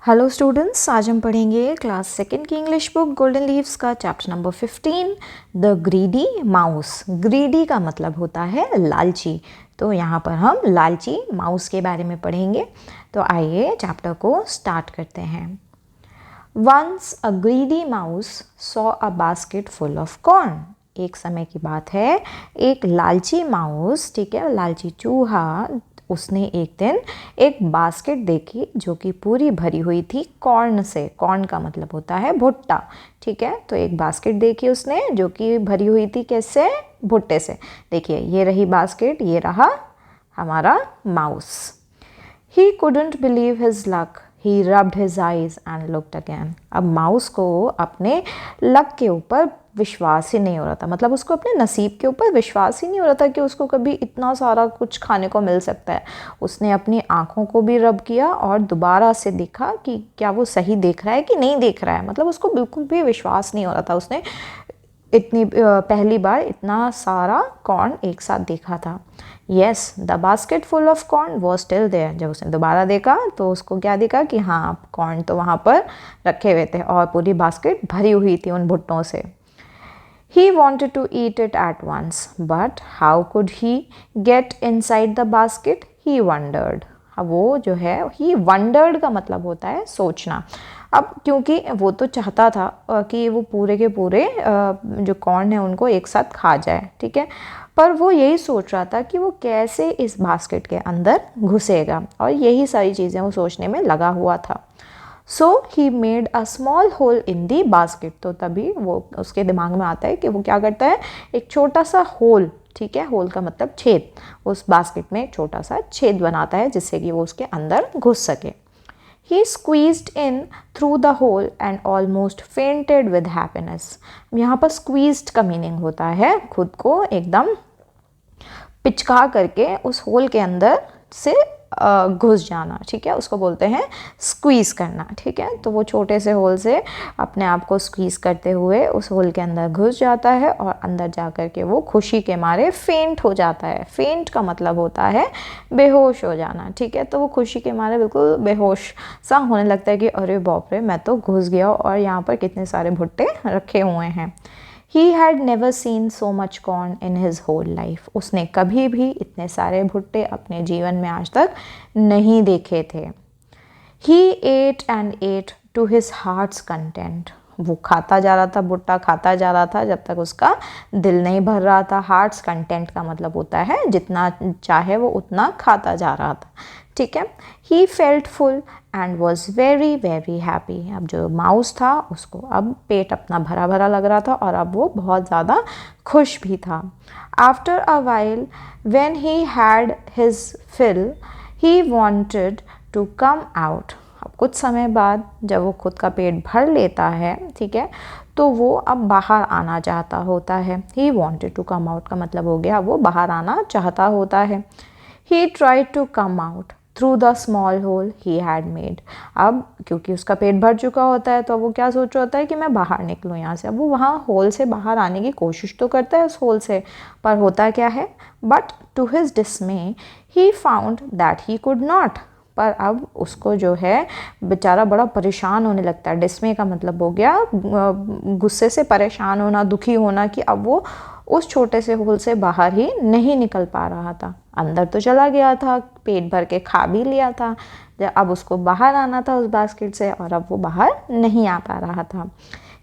Hello students, आज हम पढ़ेंगे क्लास सेकंड की इंग्लिश बुक गोल्डन लीव्स का chapter number 15 the greedy mouse. Greedy का मतलब होता है लालची, तो यहाँ पर हम लालची माउस के बारे में पढ़ेंगे। तो आइए चैप्टर को स्टार्ट करते हैं। Once a greedy mouse saw a basket full of corn. एक समय की बात है, एक लालची माउस, ठीक है, लालची चूहा, उसने एक दिन एक बास्केट देखी जो कि पूरी भरी हुई थी कॉर्न से। कॉर्न का मतलब होता है भुट्टा, ठीक है। तो एक बास्केट देखी उसने जो कि भरी हुई थी कैसे, भुट्टे से। देखिए ये रही बास्केट, ये रहा हमारा mouse. He couldn't believe his luck. He rubbed his eyes and looked again. अब माउस को अपने लक के ऊपर विश्वास ही नहीं हो रहा था, मतलब उसको अपने नसीब के ऊपर विश्वास ही नहीं हो रहा था कि उसको कभी इतना सारा कुछ खाने को मिल सकता है। उसने अपनी आँखों को भी रब किया और दोबारा से देखा कि क्या वो सही देख रहा है कि नहीं देख रहा है। मतलब उसको बिल्कुल भी विश्वास नहीं हो रहा था, उसने इतनी पहली बार इतना सारा कॉर्न एक साथ देखा था। Yes, the basket full of corn was still there. जब उसने दोबारा देखा तो उसको क्या दिखा कि हाँ, कॉर्न तो वहाँ पर रखे हुए थे और पूरी बास्केट भरी हुई थी उन भुट्टों से। He wanted to eat it at once, but how could he get inside the basket? He wondered. अब वो जो है, he wondered का मतलब होता है सोचना। अब क्योंकि वो तो चाहता था कि वो पूरे के पूरे जो कॉर्न है उनको एक साथ खा जाए, ठीक है, पर वो यही सोच रहा था कि वो कैसे इस बास्केट के अंदर घुसेगा, और यही सारी चीज़ें वो सोचने में लगा हुआ था। So he made a small hole in the basket. तो तभी वो उसके दिमाग में आता है कि वो क्या करता है, एक छोटा सा होल, ठीक है, होल का मतलब छेद, उस बास्केट में एक छोटा सा छेद बनाता है जिससे कि वो उसके अंदर घुस सके। He squeezed in through the hole and almost fainted with happiness. यहाँ पर squeezed का मीनिंग होता है खुद को एकदम पिचका करके उस होल के अंदर से घुस जाना, ठीक है, उसको बोलते हैं स्क्वीज़ करना, ठीक है। तो वो छोटे से होल से अपने आप को स्क्वीज़ करते हुए उस होल के अंदर घुस जाता है और अंदर जा कर के वो खुशी के मारे फेंट हो जाता है। फेंट का मतलब होता है बेहोश हो जाना, ठीक है। तो वो खुशी के मारे बिल्कुल बेहोश सा होने लगता है कि अरे बाप रे, मैं तो घुस गया और यहाँ पर कितने सारे भुट्टे रखे हुए हैं। He had never seen so much corn in his whole life. उसने कभी भी इतने सारे भुट्टे अपने जीवन में आज तक नहीं देखे थे। He ate and ate to his heart's content. वो खाता जा रहा था, भुट्टा खाता जा रहा था जब तक उसका दिल नहीं भर रहा था। हार्ट्स कंटेंट का मतलब होता है जितना चाहे वो उतना खाता जा रहा था, ठीक है। He felt full and was very very happy. अब जो माउस था उसको अब पेट अपना भरा भरा लग रहा था और अब वो बहुत ज़्यादा खुश भी था। After a while when he had his fill he wanted to come out. अब कुछ समय बाद जब वो खुद का पेट भर लेता है, ठीक है, तो वो अब बाहर आना चाहता होता है। He wanted to come out का मतलब हो गया वो बाहर आना चाहता होता है। He tried to come out through the small hole he had made. अब क्योंकि उसका पेट भर चुका होता है तो वो क्या सोच रहा होता है कि मैं बाहर निकलूँ यहाँ से। अब वो वहाँ होल से बाहर आने की कोशिश तो करता है उस होल से, पर होता क्या है, but to his dismay he found that he could not. पर अब उसको जो है बेचारा बड़ा परेशान होने लगता है। डिसमे का मतलब हो गया गुस्से से परेशान होना, दुखी होना कि अब वो उस छोटे से होल से बाहर ही नहीं निकल पा रहा था। अंदर तो चला गया था, पेट भर के खा भी लिया था, अब उसको बाहर आना था उस बास्केट से और अब वो बाहर नहीं आ पा रहा था।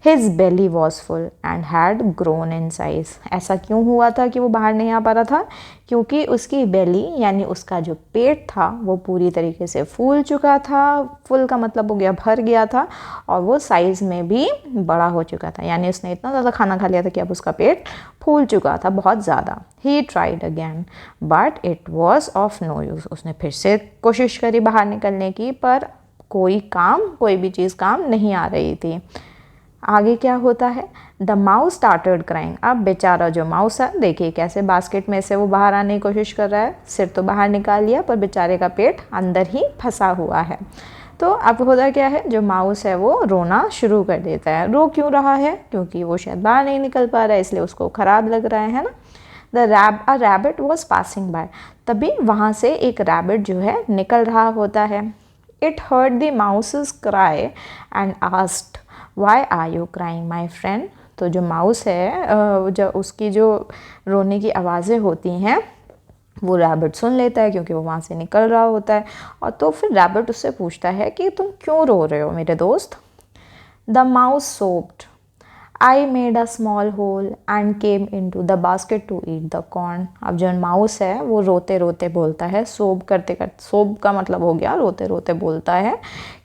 His belly was full and had grown in size. ऐसा क्यों हुआ था कि वो बाहर नहीं आ पा रहा था? क्योंकि उसकी बेली यानी उसका जो पेट था वो पूरी तरीके से फूल चुका था। फुल का मतलब हो गया भर गया था, और वो साइज़ में भी बड़ा हो चुका था, यानी उसने इतना ज़्यादा खाना खा लिया था कि अब उसका पेट फूल चुका था बहुत ज़्यादा। He tried again, but it was of no use. उसने फिर से कोशिश करी बाहर निकलने की, पर कोई भी चीज़ काम नहीं आ रही थी। आगे क्या होता है, द माउस स्टार्टेड क्राइंग। अब बेचारा जो माउस है, देखिए कैसे बास्केट में से वो बाहर आने की कोशिश कर रहा है। सिर तो बाहर निकाल लिया पर बेचारे का पेट अंदर ही फंसा हुआ है। तो अब होता क्या है, जो माउस है वो रोना शुरू कर देता है। रो क्यों रहा है? क्योंकि वो शायद बाहर नहीं निकल पा रहा है, इसलिए उसको ख़राब लग रहा है ना। A rabbit was passing by. तभी वहाँ से एक रैबिट जो है निकल रहा होता है। It heard the mouse's cry and asked, "Why are you crying, my friend?" तो जो माउस है जो उसकी जो रोने की आवाज़ें होती हैं वो रैबिट सुन लेता है क्योंकि वो वहाँ से निकल रहा होता है। और तो फिर रैबिट उससे पूछता है कि तुम क्यों रो रहे हो मेरे दोस्त। The mouse sobbed, I made a small hole and came in to the basket to eat the corn. अब जो माउस है वो रोते रोते बोलता है, सोब करते करते, सोब का मतलब हो गया रोते रोते बोलता है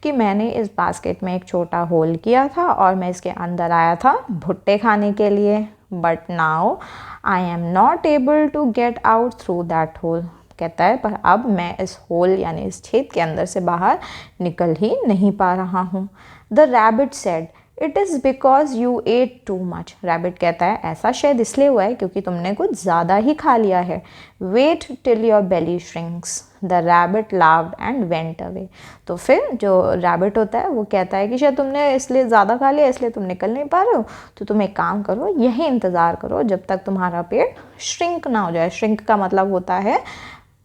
कि मैंने इस बास्केट में एक छोटा होल किया था और मैं इसके अंदर आया था भुट्टे खाने के लिए, but now I am not able to get out through that hole. कहता है पर अब मैं इस होल यानी इस छेद के अंदर से बाहर निकल ही नहीं पा रहा हूँ। The rabbit said, it is because you ate too much. Rabbit कहता है ऐसा शायद इसलिए हुआ है क्योंकि तुमने कुछ ज़्यादा ही खा लिया है। Wait till your belly shrinks. The rabbit laughed and went away. तो फिर जो रैबिट होता है वो कहता है कि शायद तुमने इसलिए ज़्यादा खा लिया इसलिए तुम निकल नहीं पा रहे हो, तो तुम एक काम करो, यही इंतज़ार करो जब तक तुम्हारा पेट श्रिंक ना हो जाए। श्रिंक का मतलब होता है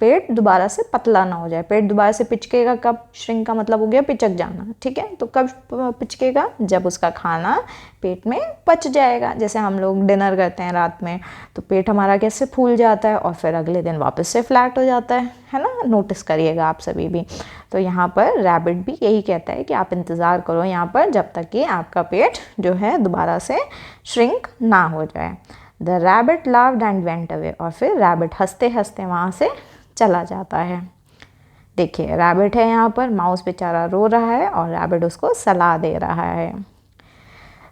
पेट दोबारा से पतला ना हो जाए। पेट दोबारा से पिचकेगा कब? श्रिंक का मतलब हो गया पिचक जाना, ठीक है। तो कब पिचकेगा? जब उसका खाना पेट में पच जाएगा। जैसे हम लोग डिनर करते हैं रात में तो पेट हमारा कैसे फूल जाता है और फिर अगले दिन वापस से फ्लैट हो जाता है ना। नोटिस करिएगा आप सभी भी। तो यहाँ पर रैबिट भी यही कहता है कि आप इंतज़ार करो यहाँ पर जब तक कि आपका पेट जो है दोबारा से श्रिंक ना हो जाए। The rabbit laughed and went away. और फिर रैबिट हंसते हंसते वहाँ से चला जाता है। देखिए रैबिट है यहाँ पर, माउस बेचारा रो रहा है और रैबिट उसको सलाह दे रहा है।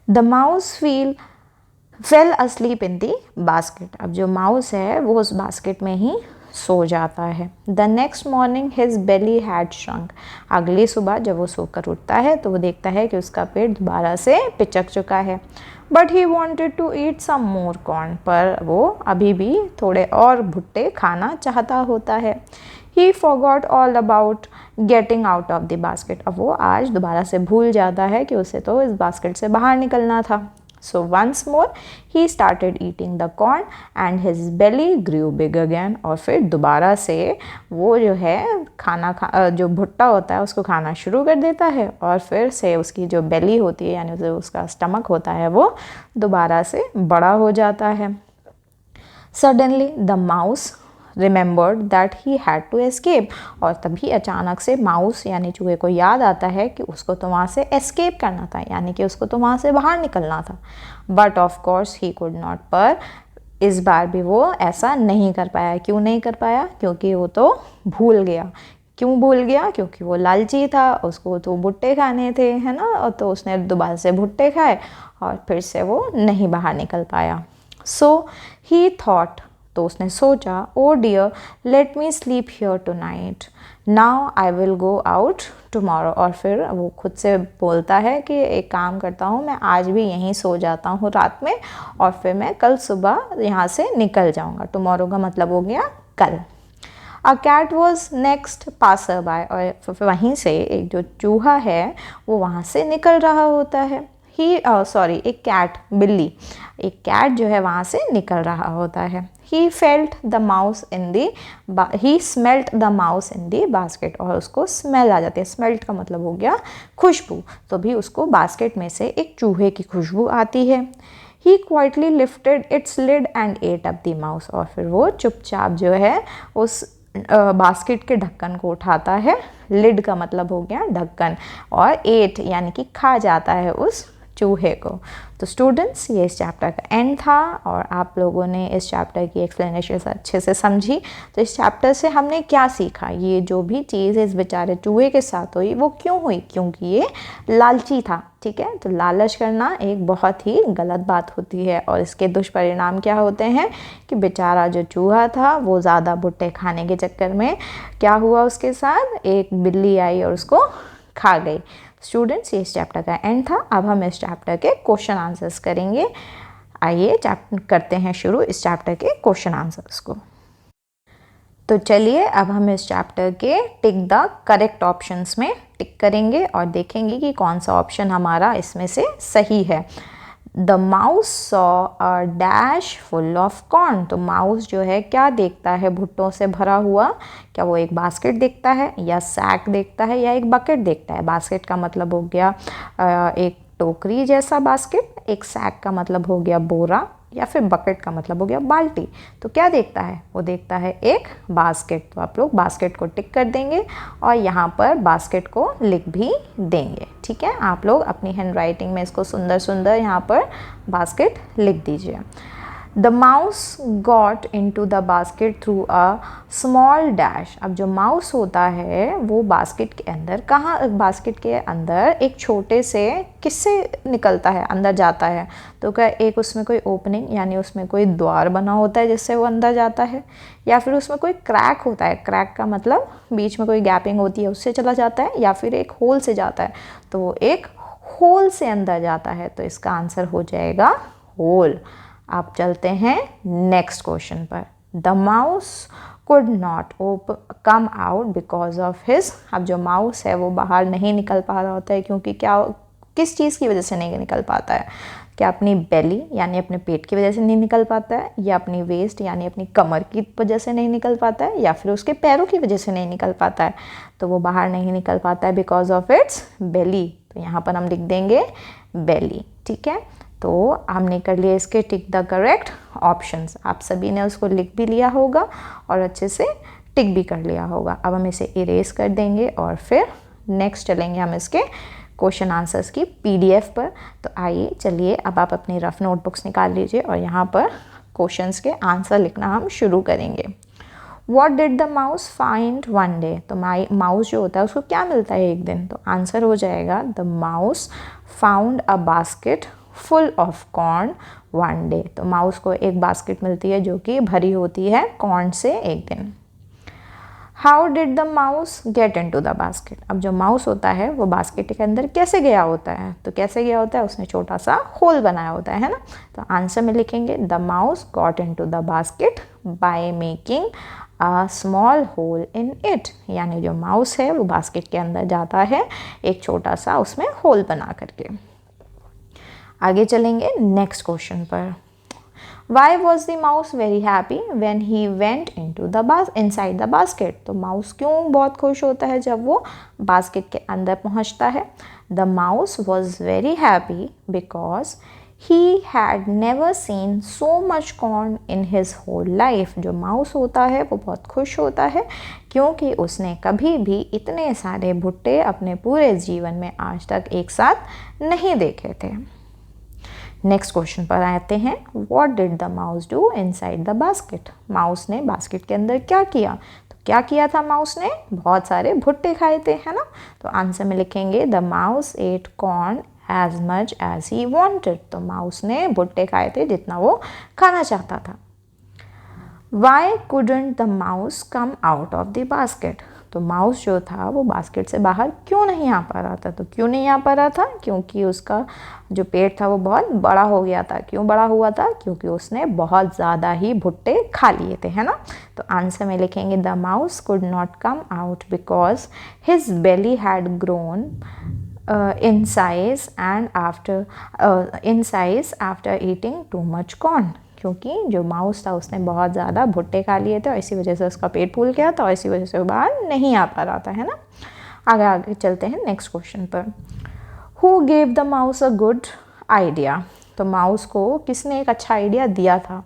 The mouse fail asleep in the basket. अब जो माउस है वो उस बास्केट में ही सो जाता है। The next morning his belly had shrunk. अगली सुबह जब वो सोकर उठता है तो वो देखता है कि उसका पेट दोबारा से पिचक चुका है। But he wanted to eat some more corn. पर वो अभी भी थोड़े और भुट्टे खाना चाहता होता है। ही forgot all about getting out of the basket. अब वो आज दोबारा से भूल जाता है कि उसे तो इस बास्केट से बाहर निकलना था। So once more he started eating the corn and his belly grew big again। और फिर दोबारा से वो जो है जो भुट्टा होता है उसको खाना शुरू कर देता है और फिर से उसकी जो बेली होती है यानी जो उसका स्टमक होता है वो दोबारा से बड़ा हो जाता है। Suddenly the mouse remembered that he had to escape. और तभी अचानक से माउस यानी चूहे को याद आता है कि उसको तो वहाँ से एस्केप करना था, यानी कि उसको तो वहाँ से बाहर निकलना था। But of course he could not. पर इस बार भी वो ऐसा नहीं कर पाया। क्यों नहीं कर पाया? क्योंकि वो तो भूल गया। क्यों भूल गया? क्योंकि वो लालची था, उसको तो भुट्टे खाने थे, है ना। और तो उसने दोबारा से भुट्टे खाए और फिर से वो नहीं बाहर निकल पाया। सो ही थॉट, तो उसने सोचा, oh dear let me sleep here tonight, now I will go out tomorrow. और फिर वो खुद से बोलता है कि एक काम करता हूँ, मैं आज भी यहीं सो जाता हूँ रात में और फिर मैं कल सुबह यहाँ से निकल जाऊँगा। टुमारो का मतलब हो गया कल। A cat was next passer by. और वहीं से एक जो चूहा है वो वहाँ से निकल रहा होता है। एक कैट, बिल्ली, एक कैट जो है वहाँ से निकल रहा होता है। He smelt the mouse in the basket. और उसको स्मेल आ जाती है। स्मेल्ट का मतलब हो गया खुशबू। तो भी उसको बास्केट में से एक चूहे की खुशबू आती है। He quietly lifted its lid and ate up the mouse. और फिर वो चुपचाप जो है उस बास्केट के ढक्कन को उठाता है। लिड का मतलब हो गया ढक्कन, और एट यानी कि खा जाता है उस चूहे को। तो स्टूडेंट्स ये इस चैप्टर का एंड था और आप लोगों ने इस चैप्टर की एक्सप्लेनेशन अच्छे से समझी। तो इस चैप्टर से हमने क्या सीखा? ये जो भी चीज़ इस बेचारे चूहे के साथ हुई वो क्यों हुई? क्योंकि ये लालची था, ठीक है। तो लालच करना एक बहुत ही गलत बात होती है और इसके दुष्परिणाम क्या होते हैं कि बेचारा जो चूहा था वो ज़्यादा भुट्टे खाने के चक्कर में क्या हुआ, उसके साथ एक बिल्ली आई और उसको खा गई। स्टूडेंट्स ये इस चैप्टर का एंड था। अब हम इस चैप्टर के क्वेश्चन आंसर्स करेंगे। आइए करते हैं शुरू इस चैप्टर के क्वेश्चन आंसर्स को। तो चलिए अब हम इस चैप्टर के टिक द करेक्ट ऑप्शंस में टिक करेंगे और देखेंगे कि कौन सा ऑप्शन हमारा इसमें से सही है। The mouse saw a dash full of corn. तो माउस जो है क्या देखता है भुट्टों से भरा हुआ? क्या वो एक बास्केट देखता है, या सैक देखता है, या एक बकेट देखता है? बास्केट का मतलब हो गया एक टोकरी जैसा बास्केट, एक सैक का मतलब हो गया बोरा, या फिर बकेट का मतलब हो गया बाल्टी। तो क्या देखता है? वो देखता है एक बास्केट। तो आप लोग बास्केट को टिक कर देंगे और यहाँ पर बास्केट को लिख भी देंगे। ठीक है, आप लोग अपनी हैंड राइटिंग में इसको सुंदर सुंदर यहाँ पर बास्केट लिख दीजिए। The mouse got in to the basket through a small dash. अब जो माउस होता है वो बास्केट के अंदर कहाँ, बास्केट के अंदर एक छोटे से किससे निकलता है, अंदर जाता है? तो क्या एक उसमें कोई ओपनिंग यानी उसमें कोई द्वार बना होता है जिससे वो अंदर जाता है, या फिर उसमें कोई क्रैक होता है? क्रैक का मतलब बीच में कोई गैपिंग होती है उससे चला जाता है, या फिर एक होल से जाता है? तो वो एक होल से अंदर जाता है। तो इसका आंसर हो जाएगा होल। आप चलते हैं नेक्स्ट क्वेश्चन पर। The mouse could not come out because of his. अब जो माउस है वो बाहर नहीं निकल पा रहा होता है, क्योंकि क्या, किस चीज़ की वजह से नहीं निकल पाता है? क्या अपनी बेली यानी अपने पेट की वजह से नहीं निकल पाता है, या अपनी वेस्ट यानी अपनी कमर की वजह से नहीं निकल पाता है, या फिर उसके पैरों की वजह से नहीं निकल पाता है? तो वो बाहर नहीं निकल पाता है बिकॉज ऑफ इट्स बेली। तो यहाँ पर हम लिख देंगे बेली। ठीक है, तो हमने कर लिया इसके टिक द करेक्ट ऑप्शंस। आप सभी ने उसको लिख भी लिया होगा और अच्छे से टिक भी कर लिया होगा। अब हम इसे इरेज कर देंगे और फिर नेक्स्ट चलेंगे हम इसके क्वेश्चन आंसर्स की पीडीएफ पर। तो आइए चलिए अब आप अपनी रफ नोटबुक्स निकाल लीजिए और यहाँ पर क्वेश्चंस के आंसर लिखना हम शुरू करेंगे। What did the mouse find one day? तो माउस जो होता है उसको क्या मिलता है एक दिन? तो आंसर हो जाएगा the mouse found a basket full of corn one day. तो माउस को एक बास्केट मिलती है जो कि भरी होती है कॉर्न से एक दिन। How did the mouse get in to the basket? अब जो माउस होता है वो बास्केट के अंदर कैसे गया होता है? तो कैसे गया होता है? उसने छोटा सा होल बनाया होता है ना। तो आंसर में लिखेंगे the mouse got in to the basket by making a small hole in it. यानी जो माउस है वो बास्केट के अंदर जाता है एक छोटा सा उसमें होल बना करके। आगे चलेंगे नेक्स्ट क्वेश्चन पर। Why was the mouse very happy when he went into the inside the basket? तो माउस क्यों बहुत खुश होता है जब वो बास्केट के अंदर पहुंचता है? The mouse was very happy because he had never seen so much corn in his whole life. जो माउस होता है वो बहुत खुश होता है क्योंकि उसने कभी भी इतने सारे भुट्टे अपने पूरे जीवन में आज तक एक साथ नहीं देखे थे। नेक्स्ट क्वेश्चन पर आते हैं। What did the mouse do inside the basket? Mouse ने बास्केट के अंदर क्या किया? तो क्या किया था माउस ने? बहुत सारे भुट्टे खाए थे, है ना। तो आंसर में लिखेंगे the mouse ate corn as much as he wanted. तो माउस ने भुट्टे खाए थे जितना वो खाना चाहता था। Why couldn't the mouse come out of the basket? तो माउस जो था वो बास्केट से बाहर क्यों नहीं आ पा रहा था? तो क्यों नहीं आ पा रहा था? क्योंकि उसका जो पेट था वो बहुत बड़ा हो गया था। क्यों बड़ा हुआ था? क्योंकि उसने बहुत ज़्यादा ही भुट्टे खा लिए थे, है ना। तो आंसर में लिखेंगे the mouse could not come out because his belly had grown in size after eating too much corn। क्योंकि जो माउस था उसने बहुत ज़्यादा भुट्टे खा लिए थे और इसी वजह से उसका पेट फूल गया था और इसी वजह से वो बाहर नहीं आ पा रहा था, है ना। आगे आगे चलते हैं नेक्स्ट क्वेश्चन पर। Who gave the mouse a good idea? तो माउस को किसने एक अच्छा आइडिया दिया था?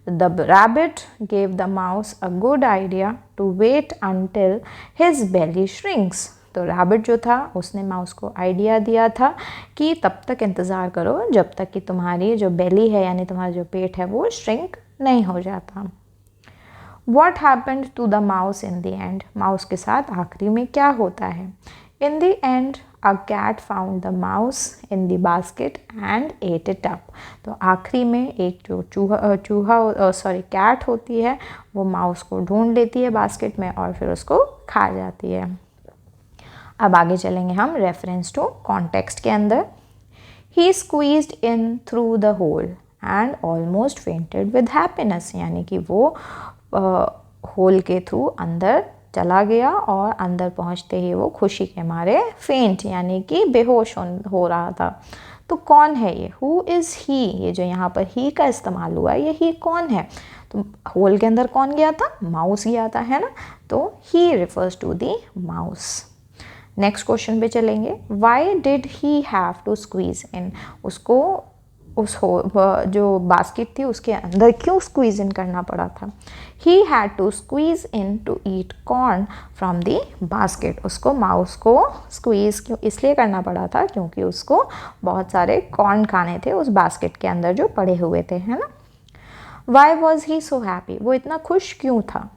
The rabbit gave the mouse a good idea to wait until his belly shrinks. तो रैबिट जो था उसने माउस को आइडिया दिया था कि तब तक इंतज़ार करो जब तक कि तुम्हारी जो बेली है यानी तुम्हारा जो पेट है वो श्रिंक नहीं हो जाता। What happened to the mouse in the end? Mouse के साथ आखिरी में क्या होता है? In the end, a cat found the mouse in the basket and ate it up। तो आखिरी में एक जो कैट होती है वो माउस को ढूंढ लेती है बास्केट में और फिर उसको खा जाती है। अब आगे चलेंगे हम रेफरेंस टू कॉन्टेक्स्ट के अंदर। He squeezed in through the hole and almost fainted with happiness. यानी कि वो होल के थ्रू अंदर चला गया और अंदर पहुंचते ही वो खुशी के मारे फेंट यानी कि बेहोश हो रहा था। तो कौन है ये, हु इज़ ही, ये जो यहाँ पर ही का इस्तेमाल हुआ है, ये ही कौन है, तो होल के अंदर कौन गया था, माउस गया था, है ना, तो he refers to the mouse. Next question पे चलेंगे, why did he have to squeeze in, उसको उस जो बास्केट थी उसके अंदर क्यों स्क्वीज इन करना पड़ा था, he had to squeeze in to eat corn from the basket, उसको माउस को स्क्वीज क्यों इसलिए करना पड़ा था क्योंकि उसको बहुत सारे कॉर्न खाने थे उस बास्केट के अंदर जो पड़े हुए थे, है ना। Why was he so happy, वो इतना खुश क्यों था,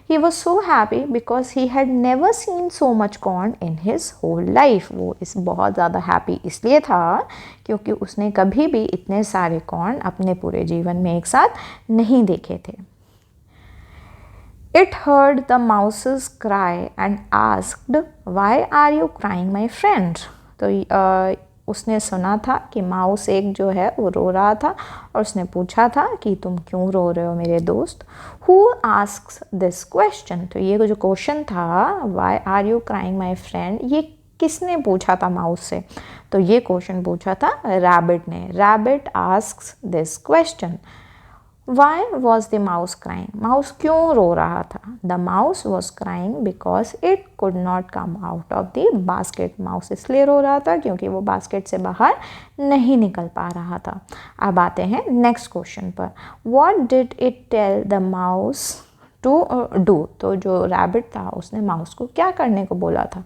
he was so happy because he had never seen so much corn in his whole life, वो इस बहुत ज़्यादा हैप्पी इसलिए था क्योंकि उसने कभी भी इतने सारे कॉर्न अपने पूरे जीवन में एक साथ नहीं देखे थे। It heard the mouse's cry and asked, why are you crying my friend, तो उसने सुना था कि माउस एक जो है वो रो रहा था और उसने पूछा था कि तुम क्यों रो रहे हो मेरे दोस्त। Who asks this question, तो ये जो क्वेश्चन था why are you crying my friend, ये किसने पूछा था माउस से, तो ये क्वेश्चन पूछा था रैबिट ने। Rabbit asks this question. Why was the mouse crying, mouse क्यों रो रहा था, the mouse was crying because it could not come out of the basket, mouse इसलिए रो रहा था क्योंकि वो बास्केट से बाहर नहीं निकल पा रहा था। अब आते हैं नेक्स्ट क्वेश्चन पर, what did it tell the mouse to do, तो जो रैबिट था उसने माउस को क्या करने को बोला था।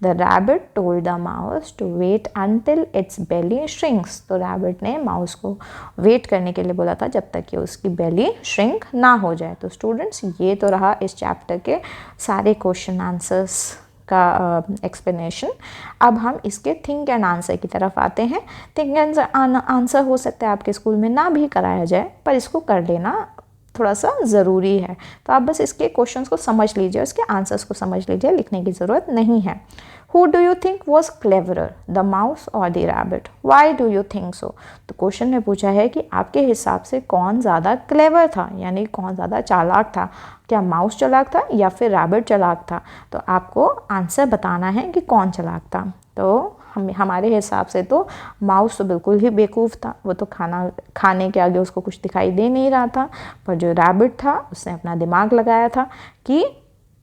The rabbit told the mouse to wait until its belly shrinks, तो रैबिट ने माउस को वेट करने के लिए बोला था जब तक कि उसकी बेली श्रिंक ना हो जाए। तो स्टूडेंट्स ये तो रहा इस चैप्टर के सारे क्वेश्चन आंसर्स का एक्सप्लेनेशन। अब हम इसके थिंक एंड आंसर की तरफ आते हैं। थिंक एंड आंसर हो सकता है आपके स्कूल में ना भी कराया जाए, पर इसको कर लेना थोड़ा सा ज़रूरी है, तो आप बस इसके क्वेश्चंस को समझ लीजिए, इसके आंसर्स को समझ लीजिए, लिखने की ज़रूरत नहीं है। Who do you think was cleverer, the mouse or the rabbit? Why do you think so? तो क्वेश्चन में पूछा है कि आपके हिसाब से कौन ज़्यादा क्लेवर था, यानी कौन ज़्यादा चालाक था, क्या माउस चालाक था या फिर रैबिट चालाक था। तो आपको आंसर बताना है कि कौन चालाक था। तो हमारे हिसाब से तो माउस तो बिल्कुल ही बेवकूफ़ था, वो तो खाने के आगे उसको कुछ दिखाई दे नहीं रहा था, पर जो रैबिट था उसने अपना दिमाग लगाया था कि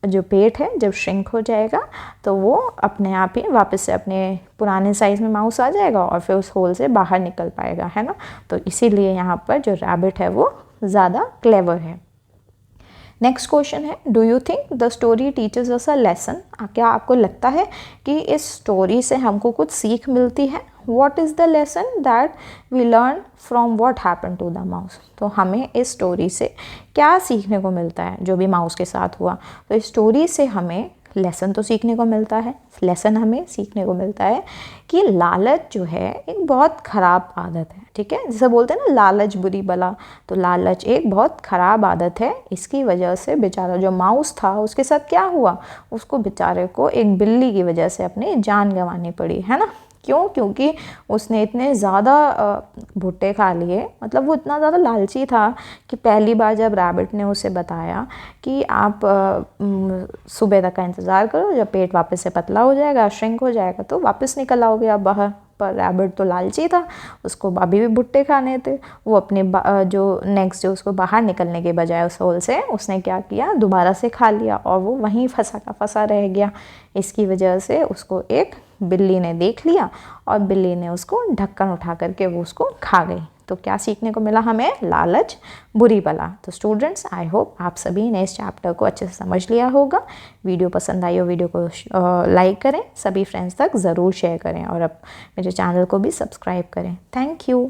जो पेट है जब श्रिंक हो जाएगा तो वो अपने आप ही वापस से अपने पुराने साइज़ में माउस आ जाएगा और फिर उस होल से बाहर निकल पाएगा, है ना। तो इसीलिए यहाँ पर जो रैबिट है वो ज़्यादा क्लेवर है। नेक्स्ट क्वेश्चन है, do you think the story teachers us a lesson, क्या आपको लगता है कि इस स्टोरी से हमको कुछ सीख मिलती है। What is the lesson that we learn from what happen to the mouse, तो हमें इस स्टोरी से क्या सीखने को मिलता है जो भी माउस के साथ हुआ। तो इस स्टोरी से हमें लेसन तो सीखने को मिलता है, लेसन हमें सीखने को मिलता है कि लालच जो है एक बहुत ख़राब आदत है, ठीक है। जैसे बोलते हैं ना लालच बुरी बला, तो लालच एक बहुत ख़राब आदत है। इसकी वजह से बेचारा जो माउस था उसके साथ क्या हुआ, उसको बेचारे को एक बिल्ली की वजह से अपनी जान गंवानी पड़ी, है ना। क्यों, क्योंकि उसने इतने ज़्यादा भुट्टे खा लिए, मतलब वो इतना ज़्यादा लालची था कि पहली बार जब रैबिट ने उसे बताया कि आप सुबह तक का इंतज़ार करो, जब पेट वापस से पतला हो जाएगा, श्रिंक हो जाएगा तो वापस निकल आओगे आप बाहर, पर रैबिट तो लालची था, उसको अभी भी भुट्टे खाने थे। वो अपने जो नेक्स्ट जो उसको बाहर निकलने के बजाय उस होल से उसने क्या किया, दोबारा से खा लिया और वो वहीं फंसा का फंसा रह गया। इसकी वजह से उसको एक बिल्ली ने देख लिया और बिल्ली ने उसको ढक्कन उठा करके वो उसको खा गई। तो क्या सीखने को मिला हमें, लालच बुरी बला। तो स्टूडेंट्स आई होप आप सभी ने इस चैप्टर को अच्छे से समझ लिया होगा। वीडियो पसंद आई हो वीडियो को लाइक करें, सभी फ्रेंड्स तक ज़रूर शेयर करें और अब मेरे चैनल को भी सब्सक्राइब करें। Thank you.